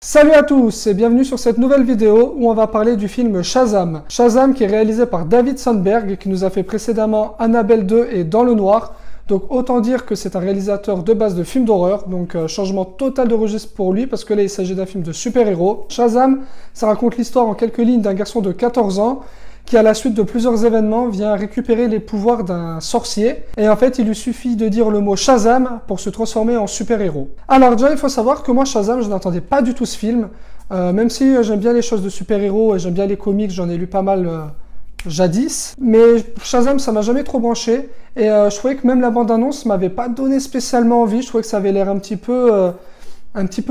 Salut à tous et bienvenue sur cette nouvelle vidéo où on va parler du film Shazam. Shazam qui est réalisé par David Sandberg qui nous a fait précédemment Annabelle 2 et Dans le Noir. Donc autant dire que c'est un réalisateur de base de films d'horreur, donc changement total de registre pour lui parce que là il s'agit d'un film de super-héros. Shazam, ça raconte l'histoire en quelques lignes d'un garçon de 14 ans qui à la suite de plusieurs événements vient récupérer les pouvoirs d'un sorcier. Et en fait, il lui suffit de dire le mot Shazam pour se transformer en super-héros. Alors déjà, il faut savoir que moi, Shazam, je n'attendais pas du tout ce film. Même si j'aime bien les choses de super-héros et j'aime bien les comics, j'en ai lu pas mal jadis. Mais Shazam, ça m'a jamais trop branché. Et je trouvais que même la bande-annonce m'avait pas donné spécialement envie. Je trouvais que ça avait l'air un petit peu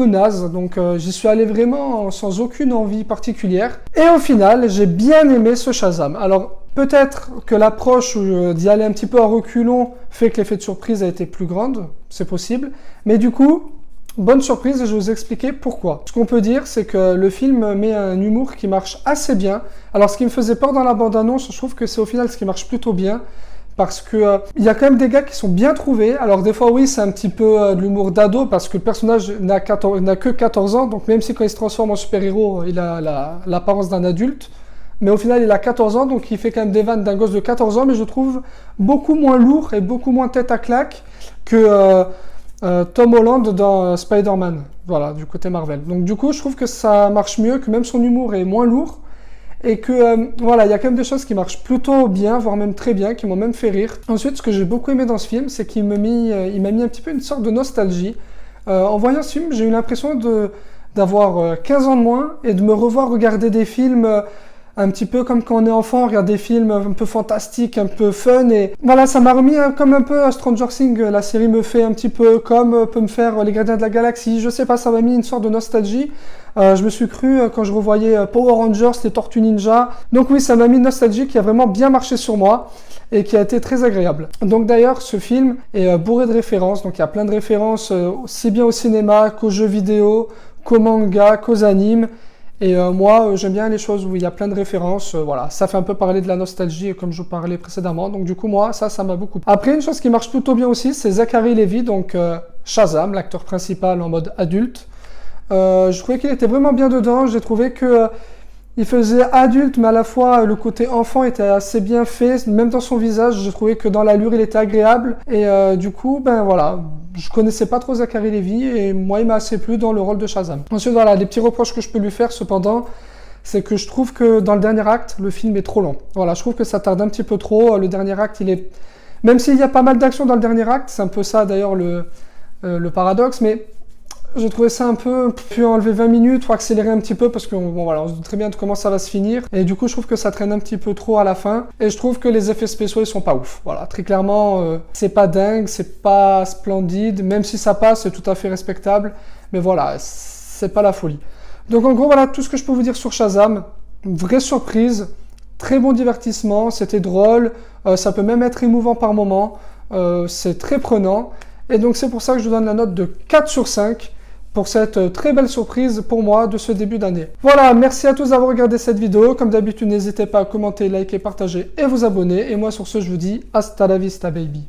naze, donc j'y suis allé vraiment sans aucune envie particulière. Et au final, j'ai bien aimé ce Shazam. Alors, peut-être que l'approche d'y aller un petit peu à reculons fait que l'effet de surprise a été plus grande, c'est possible. Mais du coup, bonne surprise et je vais vous expliquer pourquoi. Ce qu'on peut dire, c'est que le film met un humour qui marche assez bien. Alors, ce qui me faisait peur dans la bande-annonce, je trouve que c'est au final ce qui marche plutôt bien. Parce que il y a quand même des gars qui sont bien trouvés. Alors des fois oui c'est un petit peu de l'humour d'ado parce que le personnage n'a que 14 ans. Donc même si quand il se transforme en super-héros il a l'apparence d'un adulte. Mais au final il a 14 ans donc il fait quand même des vannes d'un gosse de 14 ans. Mais je trouve beaucoup moins lourd et beaucoup moins tête à claque que Tom Holland dans Spider-Man. Voilà, du côté Marvel. Donc du coup je trouve que ça marche mieux, que même son humour est moins lourd. Et que voilà, il y a quand même des choses qui marchent plutôt bien, voire même très bien, qui m'ont même fait rire. Ensuite, ce que j'ai beaucoup aimé dans ce film, c'est qu'il m'a mis un petit peu une sorte de nostalgie. En voyant ce film, j'ai eu l'impression d'avoir 15 ans de moins et de me revoir regarder des films un petit peu comme quand on est enfant, on regarde des films un peu fantastiques, un peu fun. Et voilà, ça m'a remis comme un peu à Stranger Things, la série me fait un petit peu comme peut me faire Les Gardiens de la Galaxie. Je sais pas, ça m'a mis une sorte de nostalgie. Je me suis cru quand je revoyais Power Rangers, les Tortues Ninja. Donc oui, ça m'a mis une nostalgie qui a vraiment bien marché sur moi et qui a été très agréable. Donc d'ailleurs, ce film est bourré de références. Donc il y a plein de références aussi bien au cinéma qu'aux jeux vidéo, qu'aux mangas, qu'aux animes. Et moi, j'aime bien les choses où il y a plein de références. Voilà, ça fait un peu parler de la nostalgie comme je vous parlais précédemment. Donc du coup, moi, ça m'a beaucoup plu. Après, une chose qui marche plutôt bien aussi, c'est Zachary Levi, donc Shazam, l'acteur principal en mode adulte. Je trouvais qu'il était vraiment bien dedans. J'ai trouvé que il faisait adulte, mais à la fois le côté enfant était assez bien fait. Même dans son visage, j'ai trouvé que dans l'allure, il était agréable. Et du coup, ben voilà, je connaissais pas trop Zachary Levi et moi, il m'a assez plu dans le rôle de Shazam. Ensuite, voilà, des petits reproches que je peux lui faire, cependant, c'est que je trouve que dans le dernier acte, le film est trop long. Voilà, je trouve que ça tarde un petit peu trop. Le dernier acte, il est... Même s'il y a pas mal d'action dans le dernier acte, c'est un peu ça d'ailleurs le paradoxe, mais... J'ai trouvé ça un peu, puis enlever 20 minutes, faut accélérer un petit peu parce que bon, voilà, on se doute très bien de comment ça va se finir. Et du coup, je trouve que ça traîne un petit peu trop à la fin. Et je trouve que les effets spéciaux, ils sont pas ouf. Voilà, très clairement, c'est pas dingue, c'est pas splendide. Même si ça passe, c'est tout à fait respectable. Mais voilà, c'est pas la folie. Donc en gros, voilà tout ce que je peux vous dire sur Shazam. Une vraie surprise, très bon divertissement, c'était drôle. Ça peut même être émouvant par moment. C'est très prenant. Et donc c'est pour ça que je vous donne la note de 4 sur 5. Pour cette très belle surprise pour moi de ce début d'année. Voilà, merci à tous d'avoir regardé cette vidéo. Comme d'habitude, n'hésitez pas à commenter, liker, partager et vous abonner. Et moi sur ce, je vous dis hasta la vista baby.